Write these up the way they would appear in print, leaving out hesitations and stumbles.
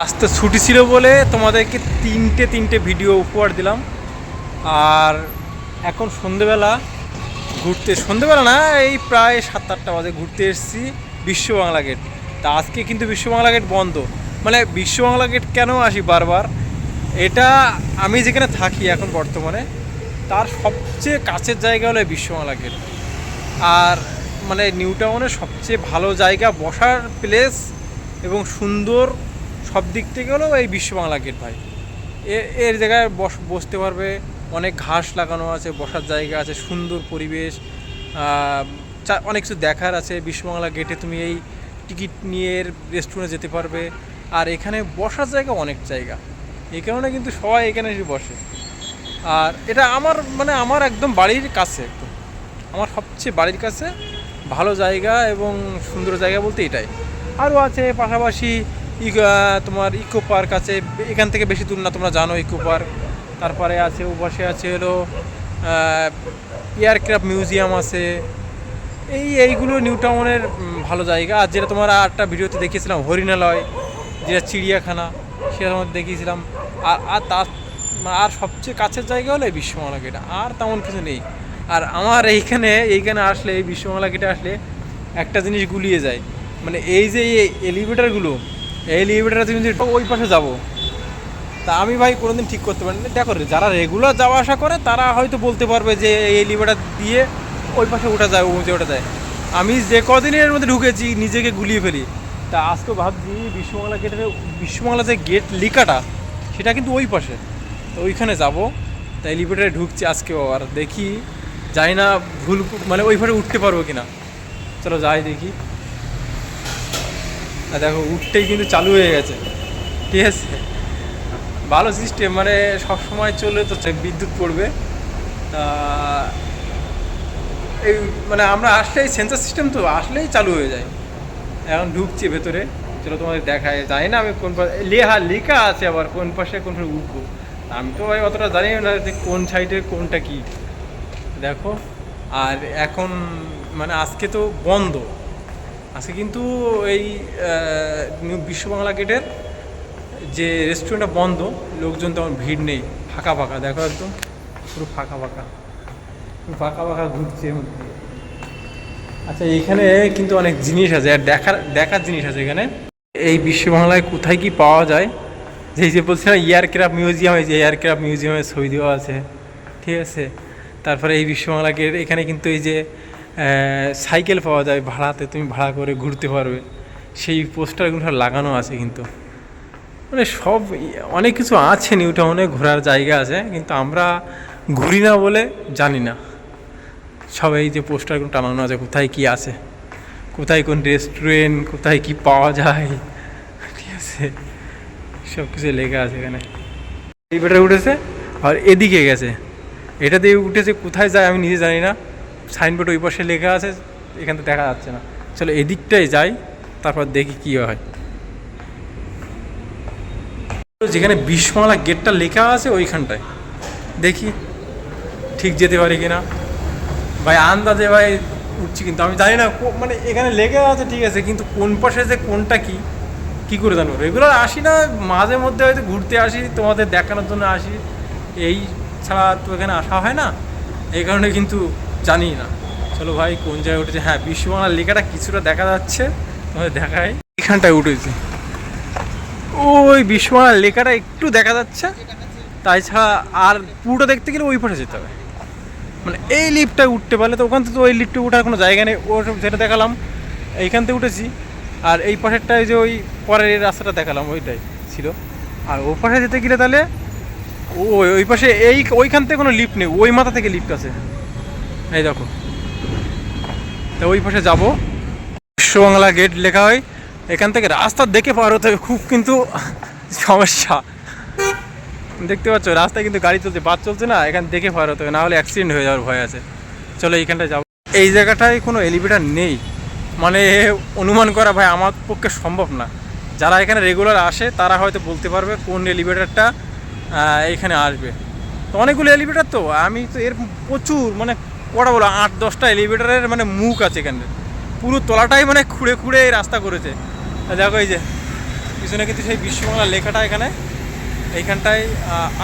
আজ তো ছুটি ছিল বলে তোমাদেরকে তিনটে ভিডিও উপহার দিলাম। আর এখন সন্ধেবেলা না, এই প্রায় 7-8টা বাজে ঘুরতে এসেছি বিশ্ব বাংলা গেট। তা আজকে কিন্তু বিশ্ব বাংলা গেট বন্ধ। মানে বিশ্ব বাংলা গেট কেন আসি বারবার, এটা আমি যেখানে থাকি এখন বর্তমানে তার সবচেয়ে কাছের জায়গা হলো বিশ্ব বাংলা গেট। আর মানে নিউ টাউনের সবচেয়ে ভালো জায়গা, বসার প্লেস এবং সুন্দর সব দিক থেকে হলো এই বিশ্ব বাংলা গেট ভাই। এর জায়গায় বসতে পারবে, অনেক ঘাস লাগানো আছে, বসার জায়গা আছে, সুন্দর পরিবেশ, অনেক কিছু দেখার আছে। বিশ্ব বাংলা গেটে তুমি এই টিকিট নিয়ে রেস্টুরেন্টে যেতে পারবে। আর এখানে বসার জায়গা অনেক জায়গা, এই কারণে কিন্তু সবাই এখানে এসে বসে। আর এটা আমার একদম বাড়ির কাছে, একদম আমার সবচেয়ে বাড়ির কাছে ভালো জায়গা এবং সুন্দর জায়গা বলতে এটাই। আরও আছে পাশাপাশি তোমার ইকো পার্ক আছে, এখান থেকে বেশি দূর না, তোমরা জানো ইকো পার্ক। তারপরে আছে ওপাশে আছে হলো এয়ারক্রাফট মিউজিয়াম আছে। এইগুলো নিউ টাউনের ভালো জায়গা। আর যেটা তোমার একটা ভিডিওতে দেখিয়েছিলাম হরিণালয়, যেটা চিড়িয়াখানা, সেটা তোমার দেখিয়েছিলাম। আর সবচেয়ে কাছের জায়গা হলো এই বিশ্ববাংলা গেট, আর তেমন কিছু নেই। আর আমার এইখানে আসলে, এই বিশ্ববাংলা গেটে আসলে একটা জিনিস গুলিয়ে যায়, মানে এই যে এই এলিভেটারগুলো, এই এলিভেটারে তুমি যদি ওই পাশে যাবো, তা আমি ভাই কোনোদিন ঠিক করতে পারিনি। দেখো, যারা রেগুলার যাওয়া আসা করে তারা হয়তো বলতে পারবে যে এই এলিভেটার দিয়ে ওই পাশে ওঠা যায়, ওঠা যায়। আমি যে কদিনের মধ্যে ঢুকেছি নিজেকে গুলিয়ে ফেলি। তা আজকেও ভাবছি বিশ্ববাংলা যে গেট লেখাটা, সেটা কিন্তু ওই পাশে, তো ওইখানে যাবো। তা এলিভেটারে ঢুকছি আজকেও, আর দেখি যাই না ভুল, মানে ওই পাশে উঠতে পারবো কিনা। চলো যাই দেখি। দেখো উঠতেই কিন্তু চালু হয়ে গেছে, ঠিক আছে। ভালো সিস্টেম, মানে সব সময় চললে তো বিদ্যুৎ পড়বে। এই মানে আমরা আসলেই সেন্সার সিস্টেম তো আসলেই চালু হয়ে যায়। এখন ঢুকছি ভেতরে, চলো তোমাদের দেখায়। জানি না আমি কোন পাশে, লেখা আছে আবার কোন পাশে উঠবো। আমি তো ভাই অতটা জানি না যে কোন সাইডে কোনটা কি। দেখো, আর এখন মানে আজকে তো বন্ধ, আজকে কিন্তু এই বিশ্ব বাংলা গেটের যে রেস্টুরেন্টটা বন্ধ, লোকজন তেমন ভিড় নেই, ফাঁকা ফাঁকা। দেখো একদম পুরো ফাঁকা ঘুরছে এর মধ্যে। আচ্ছা, এইখানে কিন্তু অনেক জিনিস আছে, আর দেখার জিনিস আছে এখানে। এই বিশ্ব বাংলায় কোথায় কি পাওয়া যায়, যে বলছিলাম এয়ারক্রাফট মিউজিয়াম, এই যে এয়ারক্রাফট মিউজিয়ামের ছবি দেওয়া আছে, ঠিক আছে। তারপরে এই বিশ্ব বাংলা গেট, এখানে কিন্তু এই যে সাইকেল পাওয়া যায় ভাড়াতে, তুমি ভাড়া করে ঘুরতে পারবে, সেই পোস্টারগুলো লাগানো আছে কিন্তু। মানে সব অনেক কিছু আছে নিউ টাউনে, ঘোরার জায়গা আছে, কিন্তু আমরা ঘুরি না বলে জানি না। সব এই যে পোস্টারগুলো টানানো আছে, কোথায় কি আছে, কোথায় কোন রেস্টুরেন্ট, কোথায় কি পাওয়া যায়, ঠিক আছে, সব কিছু লেখা আছে এখানে। এই বেটা উঠেছে আর এদিকে গেছে, এটা দিয়ে উঠেছে, কোথায় যায় আমি নিজে জানি না। সাইনবোর্ড ওই পাশে লেখা আছে, এখান থেকে দেখা যাচ্ছে না। চলো এদিকটাই যাই, তারপর দেখি কী হয়। যেখানে বিশ্ববাংলা গেটটা লেখা আছে ওইখানটায় দেখি ঠিক যেতে পারি কিনা। ভাই আন্দাজে ভাই উঠছি, কিন্তু আমি জানি না, মানে এখানে লেখা আছে ঠিক আছে, কিন্তু কোন পাশে যে কোনটা কী করে জানবো। রেগুলার আসি না, মাঝে মধ্যে হয়তো ঘুরতে আসি, তোমাদের দেখানোর জন্য আসি, এই ছাড়া তো এখানে আসা হয় না, এই কারণে কিন্তু জানি না। চলো ভাই কোন জায়গায় উঠেছে, হ্যাঁ বিশ্ববাংলা লেখাটা কিছুটা দেখা যাচ্ছে, তোমাদের দেখায়। এখানটায় উঠেছে, ওই বিশ্ববাংলা লেখাটা একটু দেখা যাচ্ছে, তাই ছাড়া আর পুরোটা দেখতে গেলে ওই পাশে যেতে হবে। মানে এই লিফটটায় উঠতে পারলে তো, ওখান থেকে তো ওই লিফটে ওঠার কোনো জায়গা নেই, ও যেটা দেখালাম এইখান থেকে উঠেছি। আর এই পাশেরটায় যে ওই পরের রাস্তাটা দেখালাম ওইটাই ছিল। আর ও পাশে যেতে গেলে তাহলে ওই পাশে ওইখান থেকে কোনো লিফট নেই, ওই মাথা থেকে লিফট আছে, এই দেখো। তা ওই পাশে যাবো, বিশ্ববাংলা গেট লেখা হয়, এখান থেকে রাস্তা দেখে পার হতে হবে, খুব কিন্তু সমস্যা। দেখতে পাচ্ছ রাস্তায় কিন্তু গাড়ি চলছে, বাস চলছে না, এখান দেখে পার হতে হবে, না হলে অ্যাক্সিডেন্ট হয়ে যাওয়ার ভয় আছে। চলো এইখানটায় যাবো। এই জায়গাটায় কোনো এলিভেটার নেই, মানে অনুমান করা ভাই আমার পক্ষে সম্ভব না। যারা এখানে রেগুলার আসে তারা হয়তো বলতে পারবে কোন এলিভেটারটা এইখানে আসবে। তো অনেকগুলো এলিভেটার, তো আমি তো এর প্রচুর, মানে কটা বলো 8-10টা এলিভেটারের মানে মুখ আছে এখানে, পুরো তলাটাই মানে খুঁড়ে এই রাস্তা করেছে। দেখো এই যে পিছনে কিন্তু সেই বিশ্ববাংলা লেখাটা এখানে এইখানটায়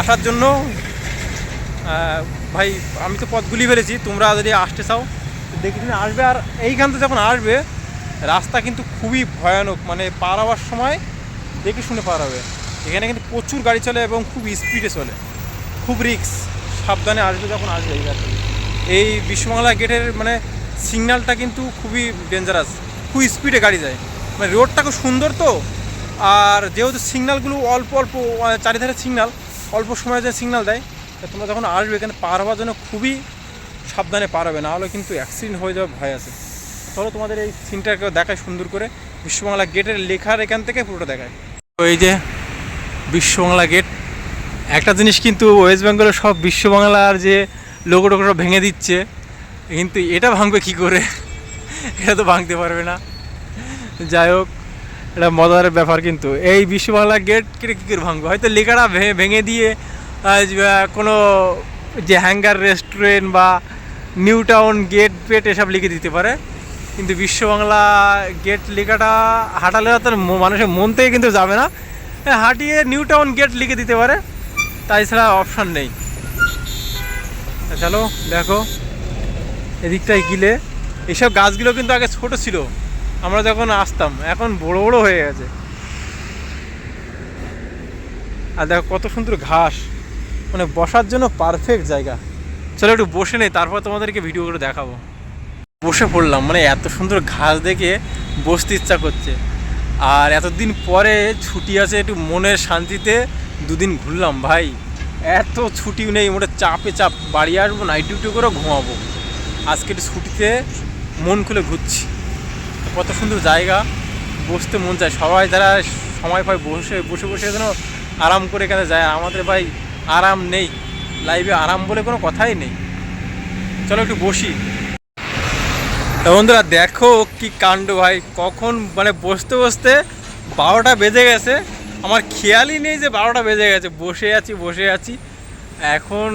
আসার জন্য ভাই আমি তো পথগুলি ফেলেছি, তোমরা যদি আসতে চাও দেখে শুনে আসবে। আর এইখান থেকে যখন আসবে রাস্তা কিন্তু খুবই ভয়ানক, মানে পার হওয়ার সময় দেখে শুনে পার হবে। এখানে কিন্তু প্রচুর গাড়ি চলে এবং খুব স্পিডে চলে, খুব রিস্ক, সাবধানে আসবে যখন আসবে। এই বিশ্ববাংলা গেটের মানে সিগন্যালটা কিন্তু খুবই ডেঞ্জারাস, খুব স্পিডে গাড়ি যায়, মানে রোডটা খুব সুন্দর তো। আর যেহেতু সিগন্যালগুলো অল্প অল্প চারিধারে সিগন্যাল, অল্প সময় যে সিগন্যাল দেয়, তোমরা যখন আসবে এখানে পার হওয়ার জন্য খুবই সাবধানে পার হবে, না হলে কিন্তু অ্যাক্সিডেন্ট হয়ে যাওয়ার ভয় আছে। চলো তোমাদের এই সিনটাকে দেখায় সুন্দর করে, বিশ্ববাংলা গেটের লেখার এখান থেকে পুরোটা দেখায়। তো এই যে বিশ্ববাংলা গেট, একটা জিনিস কিন্তু ওয়েস্ট বেঙ্গলের সব বিশ্ববাংলার যে লোগো টোগো ভেঙে দিচ্ছে, কিন্তু এটা ভাঙবে কি করে? এটা তো ভাঙতে পারবে না। যাই হোক, এটা মজার ব্যাপার। কিন্তু এই বিশ্ববাংলা গেট কী করে ভাঙবে? হয়তো লেখাটা ভেঙে দিয়ে কোনো যে হ্যাঙ্গার রেস্টুরেন্ট বা নিউ টাউন গেট পেট এসব লিখে দিতে পারে, কিন্তু বিশ্ববাংলা গেট লেখাটা হাঁটালে তো মানুষের মন থেকে কিন্তু যাবে না। হাঁটিয়ে নিউ টাউন গেট লিখে দিতে পারে, তাই ছাড়া অপশান নেই। চলো দেখো এদিকটায় গিলে, এইসব গাছগুলো কিন্তু আগে ছোট ছিল আমরা যখন আসতাম, এখন বড় বড় হয়ে গেছে। আর দেখো কত সুন্দর ঘাস, মানে বসার জন্য পারফেক্ট জায়গা। চলো একটু বসে নেই, তারপর তোমাদেরকে ভিডিও করে দেখাবো। বসে পড়লাম, মানে এত সুন্দর ঘাস দেখে বসতে ইচ্ছা করছে। আর এতদিন পরে ছুটি আছে, একটু মনের শান্তিতে দুদিন ঘুরলাম ভাই। এত ছুটিও নেই, মোটে চাপে চাপ, বাড়ি আসবো নাইট ডিউটি করে ঘুমাবো। আজকে একটু ছুটিতে মন খুলে ঘুরছি। কত সুন্দর জায়গা, বসতে মন চায়। সবাই যারা সময় পায় বসে বসে বসে যেন আরাম করে এখানে যায়, আমাদের ভাই আরাম নেই, লাইফে আরাম বলে কোনো কথাই নেই। চলো একটু বসি। তো বন্ধুরা দেখো কি কাণ্ড ভাই, কখন মানে বসতে বসতে 12টা বেজে গেছে, আমার খেয়ালই নেই যে 12টা বেজে গেছে। বসে আছি। এখন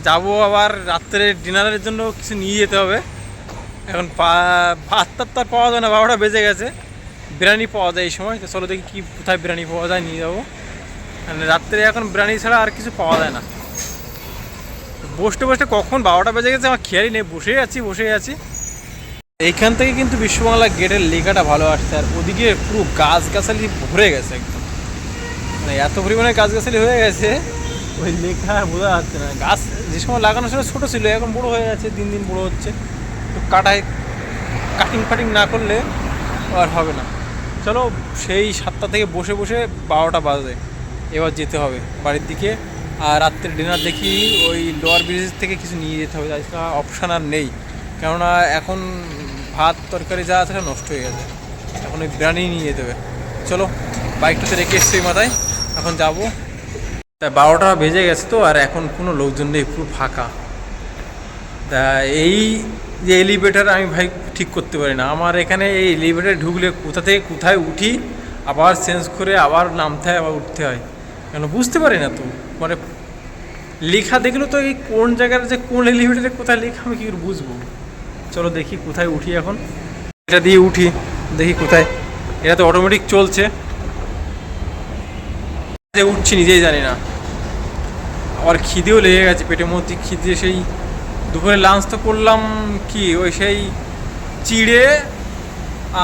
যাব আবার রাত্রে ডিনারের জন্য কিছু নিয়ে যেতে হবে। এখন ভাত টাত তো আর পাওয়া যায় না, 12টা বেজে গেছে। বিরিয়ানি পাওয়া যায় এই সময়, তো চলো দেখি কি কোথায় বিরিয়ানি পাওয়া যায়, নিয়ে যাবো। মানে রাত্রে এখন বিরিয়ানি ছাড়া আর কিছু পাওয়া যায় না। বসতে বসতে কখন 12টা বেজে গেছে আমার খেয়ালই নেই, বসে আছি। এইখান থেকে কিন্তু বিশ্ববাংলা গেটের লেখাটা ভালো আসছে, আর ওদিকে পুরো গাছগাছালি ভরে গেছে একদম, মানে এত পরিমাণে গাছগাছালি হয়ে গেছে ওই লেখা বোঝা যাচ্ছে না। গাছ যে সময় লাগানোর সময় ছোটো ছিল, এখন বড়ো হয়ে যাচ্ছে, দিন দিন বড়ো হচ্ছে। তো কাটিং ফাটিং না করলে আর হবে না। চলো সেই 7টা থেকে বসে 12টা বাজে, এবার যেতে হবে বাড়ির দিকে। আর রাত্রে ডিনার দেখি ওই লোয়ার ব্রিজ থেকে কিছু নিয়ে যেতে হবে, তাই অপশান আর নেই। কেননা এখন ভাত তরকারি যা আছে নষ্ট হয়ে গেছে, এখন ওই বিরিয়ানি নিয়ে যেতে হবে। চলো বাইকটাতে রেখে এসছি মাথায়, এখন যাবো। তা 12টা বেজে গেছে তো, আর এখন কোনো লোকজন নেই, পুরো ফাঁকা। তা এই যে এলিভেটার আমি ভাই ঠিক করতে পারি না। আমার এখানে এই এলিভেটারে ঢুকলে কোথা থেকে কোথায় উঠি, আবার চেঞ্জ করে আবার নামতে হয়, আবার উঠতে হয়, কেন বুঝতে পারি না তো। মানে লেখা দেখলো তো এই কোন জায়গার যে কোন এলিভেটারে কোথায় লেখা আমি কী করে বুঝবো। চলো দেখি কোথায় উঠি, এখন এটা দিয়ে উঠি, দেখি কোথায়। এটা তো অটোমেটিক চলছে, উঠছি নিজেই জানি না। আবার খিদেও লেগে গেছে, পেটের মধ্যে খিদে। সেই দুপুরে লাঞ্চ তো করলাম কি ওই সেই চিড়ে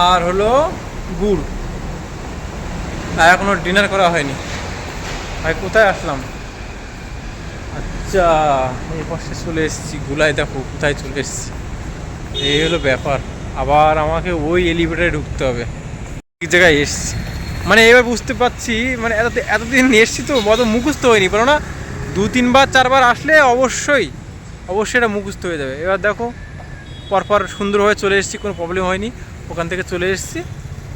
আর হলো গুড়, আর এখনও ডিনার করা হয়নি। ভাই কোথায় আসলাম? আচ্ছা এই পাশে চলে এসেছি, গুলাই দেখো কোথায় চলে এসেছি। এই হলো ব্যাপার, আবার আমাকে ওই এলিভেটারে ঢুকতে হবে। ঠিক জায়গায় এসছি, মানে এবার বুঝতে পারছি, মানে এতদিন এসছি তো অত মুখস্থ হয়নি, বলো না 2-3 বার 4 বার আসলে অবশ্যই এটা মুখস্থ হয়ে যাবে। এবার দেখো পরপর সুন্দরভাবে চলে এসেছি, কোনো প্রবলেম হয়নি। ওখান থেকে চলে এসেছি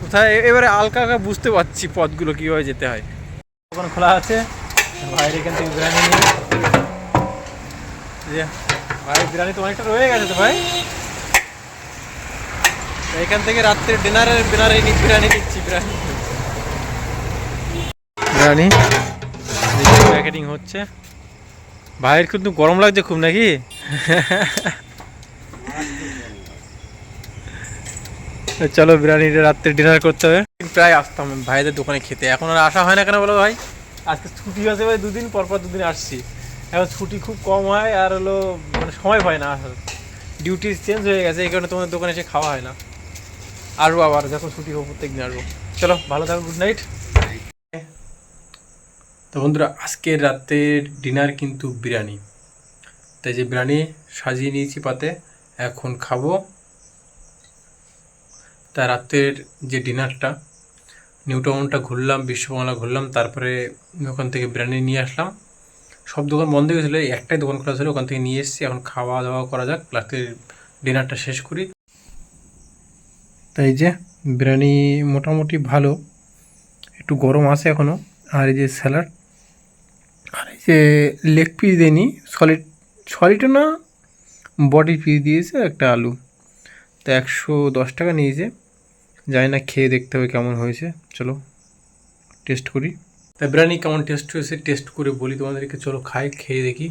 কোথায়, এবারে হালকা বুঝতে পারছি পথগুলো কীভাবে যেতে হয়। দোকান খোলা আছে, ভাইয়ের এখান থেকে বিরিয়ানি নিয়ে যে ভাই বিরিয়ানি তো অনেকটা রয়ে গেছে তো ভাই। এখান থেকে রাত্রে বিরিয়ানি নিচ্ছি। বিরিয়ানি প্যাকেটিং হচ্ছে। ভাইয়ের কিন্তু গরম লাগছে খুব নাকি? চলো বিরিয়ানিটা রাত্রে ডিনার করতে হবে। প্রায় আসতাম ভাইদের দোকানে খেতে, এখন আর আসা হয় না কেন বলো ভাই? আজকে ছুটি আছে ভাই, দুদিন পর পর দুদিন আসছি। এখন ছুটি খুব কম হয় আর হলো মানে সময় পাই না আসার, ডিউটি চেঞ্জ হয়ে গেছে, এই কারণে তোমাদের দোকানে এসে খাওয়া হয় না। আসবো আবার যখন ছুটি হোক প্রত্যেক দিন আসবো। চলো ভালো থাকো, গুড নাইট। তো বন্ধুরা আজকের রাতের ডিনার কিন্তু বিরিয়ানি, তাই যে বিরিয়ানি সাজিয়ে নিয়েছি পাতে, এখন খাবো। তা রাতের যে ডিনারটা, নিউ টাউনটা ঘুরলাম, বিশ্ববাংলা ঘুরলাম, তারপরে ওখান থেকে বিরিয়ানি নিয়ে আসলাম। সব দোকান বন্ধ হয়ে গেছিলো, একটাই দোকান খোলা ছিল, ওখান থেকে নিয়ে এসেছি। এখন খাওয়া দাওয়া করা যাক, রাতের ডিনারটা শেষ করি। তাই যে বিরিয়ানি মোটামুটি ভালো, একটু গরম আছে এখনও। আর এই যে স্যালাড, আর এই যে লেগ পিস দেয়নি, সলিডও না, বডি পিস দিয়েছে, একটা আলু। তো 110 টাকা নিয়েছে, জানি না, খেয়ে দেখতে হবে কেমন হয়েছে। চলো টেস্ট করি। তা বিরিয়ানি কেমন টেস্ট হয়েছে টেস্ট করে বলি তোমাদেরকে। চলো খাই, খেয়ে দেখি।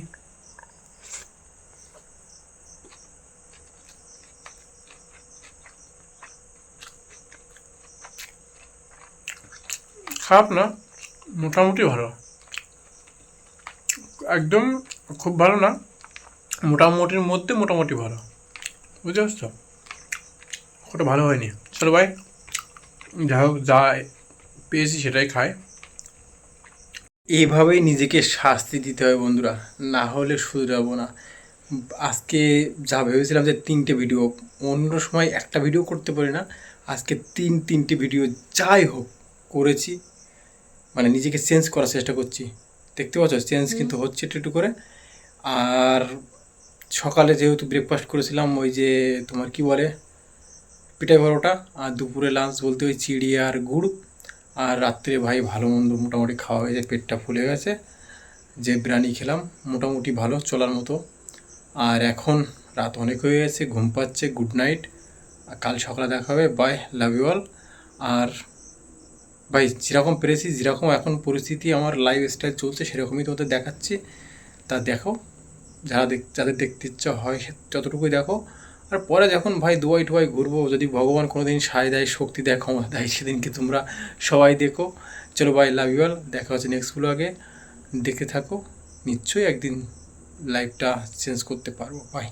খারাপ না, মোটামুটি ভালো, একদম খুব ভালো না, মোটামুটির মধ্যে মোটামুটি ভালো, বুঝতে পারছো? ওটা ভালো হয়নি। চলো ভাই, যা হোক, যা পেয়েছি সেটাই খাই। এইভাবেই নিজেকে শাস্তি দিতে হয় বন্ধুরা, না হলে শুধরাবো না। আজকে যা ভেবেছিলাম যে 3টে ভিডিও, অন্য সময় একটা ভিডিও করতে পারি না, আজকে তিনটে ভিডিও যাই হোক করেছি। মানে নিজেকে চেঞ্জ করার চেষ্টা করছি, দেখতে পাচ্ছ চেঞ্জ কিন্তু হচ্ছে একটু একটু করে। আর সকালে যেহেতু ব্রেকফাস্ট করেছিলাম, ওই যে তোমার কি বলে, পিঠাই পরোটা, আর দুপুরে লাঞ্চ বলতে ওই চিড়ি আর গুড়। আর রাত্রে ভাই ভালো মন্দ মোটামুটি খাওয়া হয়েছে, পেটটা ফুলে গেছে। যে বিরিয়ানি খেলাম মোটামুটি ভালো চলার মতো। আর এখন রাত অনেক হয়ে গেছে, ঘুম পাচ্ছে, গুড নাইট। আর কাল সকালে দেখা হবে, বাই, লাভ ইউ অল। আর ভাই যেরকম পেরেছি, যেরকম এখন পরিস্থিতি আমার লাইফ স্টাইল চলছে, সেরকমই তোমাদের দেখাচ্ছি। তা দেখো, যাদের দেখতে ইচ্ছা হয় যতটুকুই দেখো। আর পরে যখন ভাই দুবাই টুবাই ঘুরবো, যদি ভগবান কোনো দিন সায় দেয়, শক্তি দেয়, ক্ষমতা দেয়, সেদিনকে তোমরা সবাই দেখো। চলো ভাই, লাভ ইউ অল, দেখা হচ্ছে নেক্সট ব্লগে। দেখতে থাকো, নিশ্চয়ই একদিন লাইফটা চেঞ্জ করতে পারবো। বাই।